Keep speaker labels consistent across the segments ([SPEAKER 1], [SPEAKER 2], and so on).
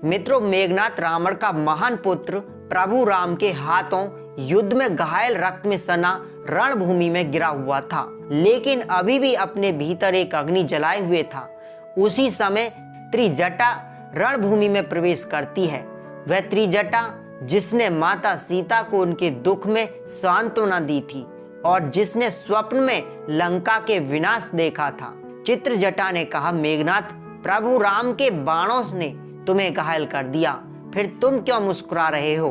[SPEAKER 1] मित्रों, मेघनाद रावण का महान पुत्र प्रभु राम के हाथों युद्ध में घायल रक्त में सना रणभूमि में गिरा हुआ था, लेकिन अभी भी अपने भीतर एक अग्नि जलाए हुए था। उसी समय त्रिजटा रणभूमि में प्रवेश करती है। वह त्रिजटा जिसने माता सीता को उनके दुख में सांत्वना दी थी और जिसने स्वप्न में लंका के विनाश देखा था। चित्रजटा ने कहा, मेघनाद, प्रभु राम के बाणों ने तुम्हें घायल कर दिया, फिर तुम क्यों मुस्कुरा रहे हो?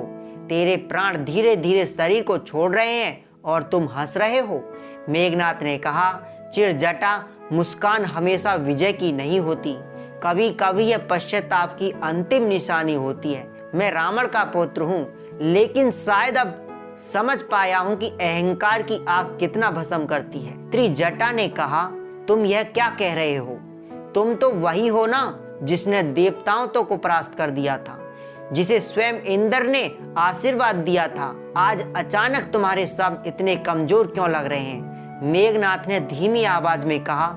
[SPEAKER 1] तेरे प्राण धीरे धीरे शरीर को छोड़ रहे हैं और तुम हंस रहे हो। मेघनाद ने कहा, चित्रजटा, मुस्कान हमेशा विजय की नहीं होती, कभी कभी यह पश्चाताप की अंतिम निशानी होती है। मैं रावण का पुत्र हूँ, लेकिन शायद अब समझ पाया हूँ कि अहंकार की आग कितना भस्म करती है। त्रिजटा ने कहा, तुम यह क्या कह रहे हो? तुम तो वही हो ना जिसने देवताओं तो को परास्त कर दिया था, जिसे स्वयं इंद्र ने आशीर्वाद दिया था। आज अचानक तुम्हारे शब्द इतने कमजोर क्यों लग रहे हैं? मेघनाद ने धीमी आवाज में कहा,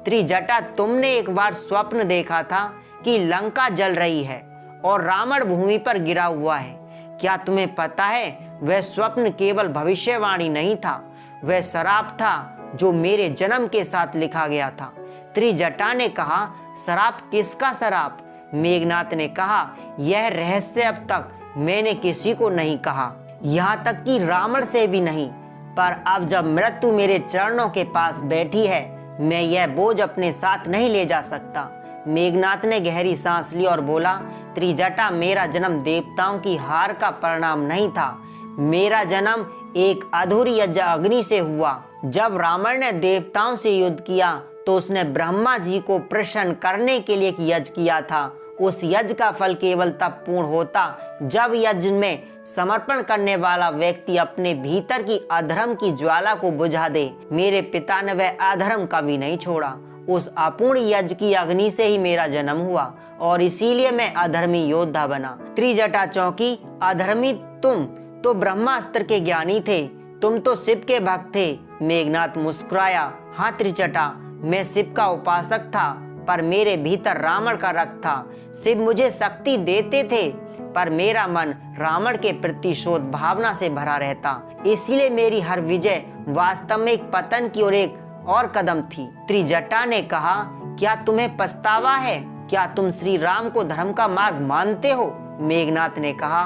[SPEAKER 1] त्रिजटा, तुमने एक बार स्वप्न देखा था कि लंका जल रही है और रावण भूमि पर गिरा हुआ है। क्या तुम्हें पता है, वह स्वप्न केवल भविष्यवाणी नहीं था, वह श्राप था जो मेरे जन्म के साथ लिखा गया था। त्रिजटा ने कहा, श्राप? किसका श्राप? मेघनाद ने कहा, यह रहस्य अब तक मैंने किसी को नहीं कहा, यहाँ तक कि रावण से भी नहीं, पर अब जब मृत्यु मेरे चरणों के पास बैठी है, मैं यह बोझ अपने साथ नहीं ले जा सकता। मेघनाद ने गहरी सांस ली और बोला, त्रिजटा, मेरा जन्म देवताओं की हार का परिणाम नहीं था। मेरा जन्म एक अधूरी यज्ञ अग्नि से हुआ। जब रावण ने देवताओं से युद्ध किया तो उसने ब्रह्मा जी को प्रसन्न करने के लिए एक यज्ञ किया था। उस यज्ञ का फल केवल तब पूर्ण होता जब यज्ञ में समर्पण करने वाला व्यक्ति अपने भीतर की अधर्म की ज्वाला को बुझा दे। मेरे पिता ने वह अधर्म कभी नहीं छोड़ा। उस अपूर्ण यज्ञ की अग्नि से ही मेरा जन्म हुआ और इसीलिए मैं अधर्मी योद्धा बना। त्रिजटा चौंकी, अधर्मी तुम तो ब्रह्मास्त्र के ज्ञानी थे, तुम तो शिव के भक्त थे। मेघनाद मुस्कुराया, हाँ त्रिजटा, मैं शिव का उपासक था, पर मेरे भीतर रावण का रक्त था। शिव मुझे शक्ति देते थे, पर मेरा मन रावण के प्रति शोध भावना से भरा रहता। इसलिए मेरी हर विजय वास्तव में एक पतन की ओर एक और कदम थी। त्रिजटा ने कहा, क्या तुम्हें पछतावा है? क्या तुम श्री राम को धर्म का मार्ग मानते हो? मेघनाद ने कहा,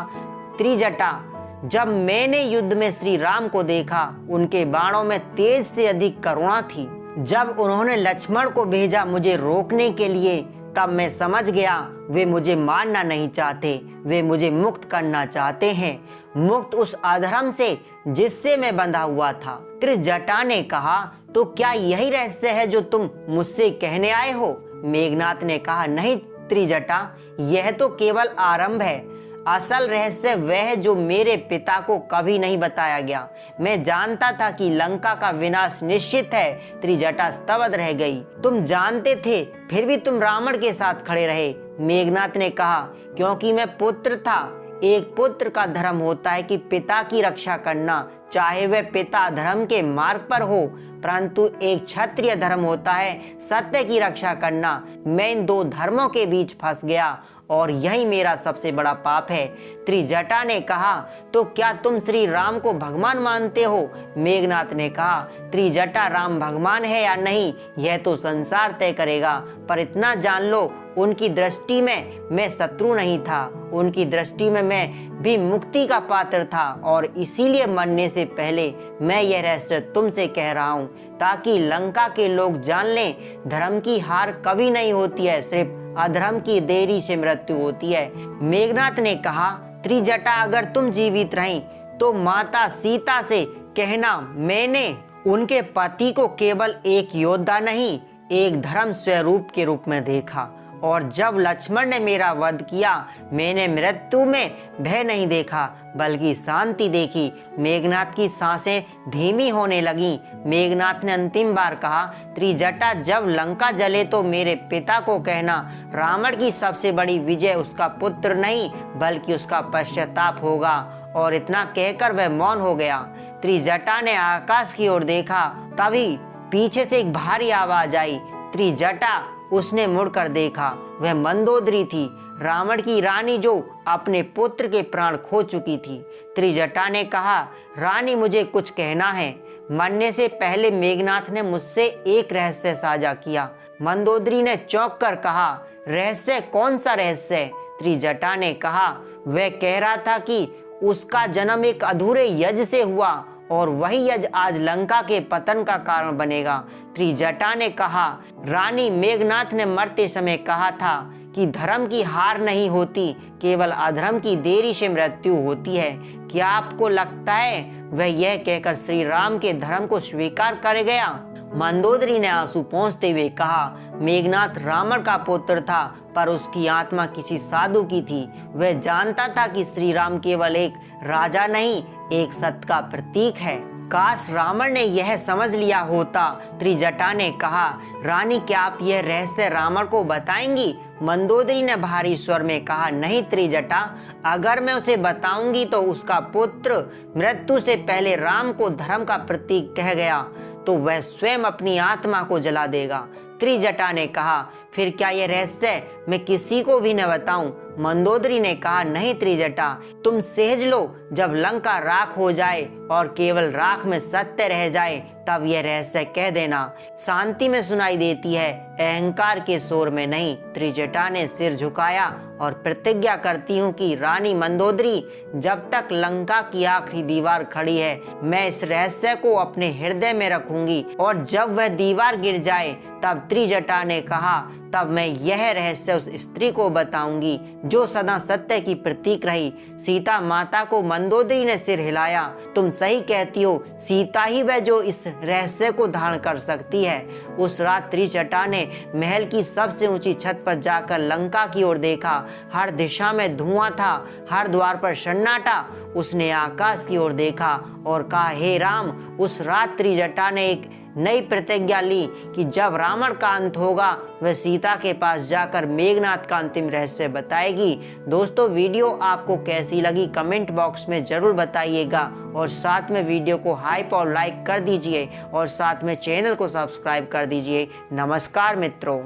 [SPEAKER 1] त्रिजटा, जब मैंने युद्ध में श्री राम को देखा, उनके बाणों में तेज से अधिक करुणा थी। जब उन्होंने लक्ष्मण को भेजा मुझे रोकने के लिए, तब मैं समझ गया वे मुझे मारना नहीं चाहते, वे मुझे मुक्त करना चाहते हैं, मुक्त उस अधर्म से जिससे मैं बंधा हुआ था। त्रिजटा ने कहा, तो क्या यही रहस्य है जो तुम मुझसे कहने आए हो? मेघनाद ने कहा, नहीं त्रिजटा, यह तो केवल आरंभ है। असल रहस्य वह है जो मेरे पिता को कभी नहीं बताया गया। मैं जानता था कि लंका का विनाश निश्चित है। त्रिजटा स्तब्ध रह गई। तुम जानते थे, फिर भी तुम रावण के साथ खड़े रहे। मेघनाद ने कहा, क्योंकि मैं पुत्र था। एक पुत्र का धर्म होता है कि पिता की रक्षा करना, चाहे वह पिता धर्म के मार्ग पर हो, परंतु एक क्षत्रिय धर्म होता है सत्य की रक्षा करना। मैं इन दो धर्मों के बीच फंस गया और यही मेरा सबसे बड़ा पाप है। त्रिजटा ने कहा, तो क्या तुम श्री राम को भगवान मानते हो? मेघनाद ने कहा, त्रिजटा, राम भगवान है या नहीं यह तो संसार तय करेगा, पर इतना जान लो, उनकी दृष्टि में मैं शत्रु नहीं था, उनकी दृष्टि में मैं भी मुक्ति का पात्र था, और इसीलिए मरने से पहले मैं यह रहस्य तुमसे कह रहा हूँ, ताकि लंका के लोग जान लें, धर्म की हार कभी नहीं होती है, सिर्फ अधर्म की देरी से मृत्यु होती है। मेघनाद ने कहा, त्रिजटा, अगर तुम जीवित रहीं तो माता सीता से कहना, मैंने उनके पति को केवल एक योद्धा नहीं, एक धर्म स्वरूप के रूप में देखा, और जब लक्ष्मण ने मेरा वध किया, मैंने मृत्यु में भय नहीं देखा बल्कि शांति देखी। मेघनाद की सांसें धीमी होने लगी। मेघनाद ने अंतिम बार कहा, त्रिजटा, जब लंका जले तो मेरे पिता को कहना, रावण की सबसे बड़ी विजय उसका पुत्र नहीं बल्कि उसका पश्चाताप होगा। और इतना कहकर वह मौन हो गया। त्रिजटा ने आकाश की ओर देखा, तभी पीछे से एक भारी आवाज आई। त्रिजटा, उसने मुड़कर देखा, वह मंदोदरी थी। रावण की रानी जो अपने पुत्र के प्राण खो चुकी थी। त्रिजटा ने कहा, रानी मुझे कुछ कहना है। मरने से पहले मेघनाथ ने मुझसे एक रहस्य साझा किया। मंदोदरी ने चौंक कर कहा, रहस्य? कौन सा रहस्य? त्रिजटा ने कहा, वह कह रहा था कि उसका जन्म एक अधूरे यज्ञ से हुआ और वही यज्ञ आज लंका के पतन का कारण बनेगा। त्रिजटा ने कहा, रानी, मेघनाथ ने मरते समय कहा था कि धर्म की हार नहीं होती, केवल अधर्म की देरी से मृत्यु होती है। क्या आपको लगता है वह यह कहकर श्री राम के धर्म को स्वीकार कर गया? मंदोदरी ने आंसू पोंछते हुए कहा, मेघनाथ रावण का पुत्र था, पर उसकी आत्मा किसी साधु की थी। वह जानता था कि श्री राम केवल एक राजा नहीं, एक सत्य का प्रतीक है। काश रावण ने यह समझ लिया होता। त्रिजटा ने कहा, रानी, क्या आप यह रहस्य रावण को बताएंगी? मंदोदरी ने भारी स्वर में कहा, नहीं त्रिजटा, अगर मैं उसे बताऊंगी तो उसका पुत्र मृत्यु से पहले राम को धर्म का प्रतीक कह गया तो वह स्वयं अपनी आत्मा को जला देगा। त्रिजटा ने कहा, फिर क्या यह रहस्य मैं किसी को भी न बताऊं? मंदोदरी ने कहा, नहीं त्रिजटा, तुम सहज लो, जब लंका राख हो जाए और केवल राख में सत्य रह जाए तब यह रहस्य कह देना। शांति में सुनाई देती है, अहंकार के शोर में नहीं। त्रिजटा ने सिर झुकाया और प्रतिज्ञा करती हूँ कि रानी मंदोदरी, जब तक लंका की आखिरी दीवार खड़ी है मैं इस रहस्य को अपने हृदय में रखूंगी, और जब वह दीवार गिर जाए तब त्रिजटा ने कहा, तब मैं यह रहस्य उस स्त्री को बताऊंगी जो सदा सत्य की प्रतीक रही। सीता माता को मंदोदरी ने सिर हिलाया। तुम सही कहती हो, सीता ही वह जो इस रहस्य को धारण कर सकती है। उस रात त्रिजटा ने महल की सबसे ऊंची छत पर जाकर लंका की ओर देखा। हर दिशा में धुआं था, हर द्वार पर सन्नाटा। उसने आकाश की ओर देखा और कहा, हे राम। उस रात त्रिजटा ने एक नई प्रतिज्ञा ली कि जब रावण का अंत होगा वह सीता के पास जाकर मेघनाथ का अंतिम रहस्य बताएगी। दोस्तों, वीडियो आपको कैसी लगी कमेंट बॉक्स में जरूर बताइएगा और साथ में वीडियो को हाइप और लाइक कर दीजिए और साथ में चैनल को सब्सक्राइब कर दीजिए। नमस्कार मित्रों।